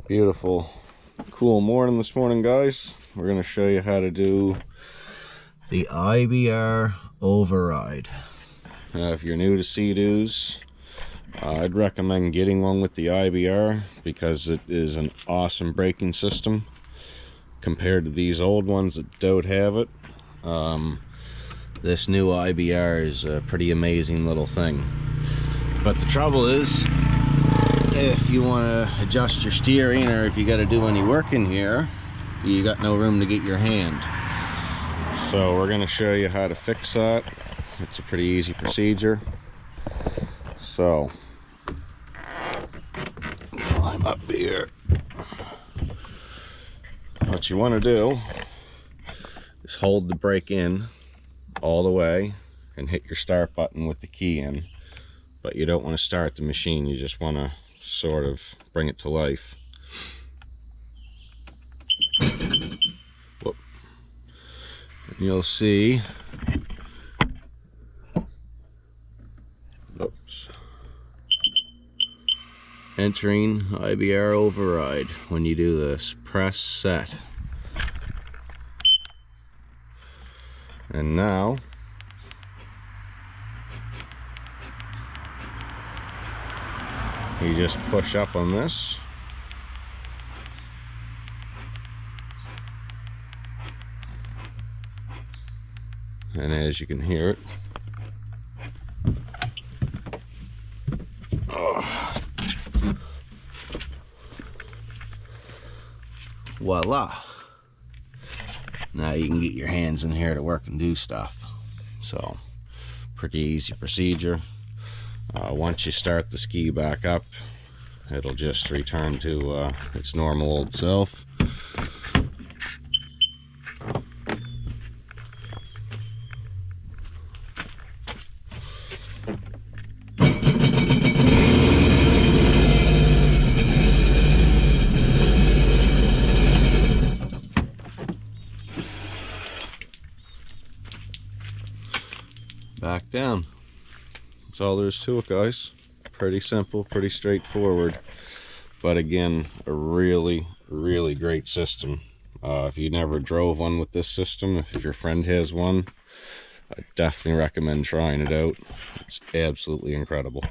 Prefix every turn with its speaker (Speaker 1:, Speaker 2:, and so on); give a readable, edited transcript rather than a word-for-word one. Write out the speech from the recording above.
Speaker 1: Beautiful, cool morning this morning, guys. We're going to show you how to do the IBR override. If you're new to Seadoos, I'd recommend getting one with the IBR because it is an awesome braking system compared to these old ones that don't have it. This new IBR is a pretty amazing little thing. But the trouble is, if you want to adjust your steering, or if you got to do any work in here, you got no room to get your hand. So we're going to show you how to fix that. It's a pretty easy procedure. So climb up here. What you want to do is hold the brake in all the way and hit your start button with the key in, but you don't want to start the machine. You just want to sort of bring it to life. Whoop. And you'll see, oops, entering IBR override. When you do this, press set. And now you just push up on this, and as you can hear it, voila, now you can get your hands in here to work and do stuff. So pretty easy procedure. Once you start the ski back up, it'll just return to its normal old self. Back down. That's all there is to it, guys. Pretty simple, pretty straightforward, but again, a really great system. If you never drove one with this system, if your friend has one, I definitely recommend trying it out. It's absolutely incredible.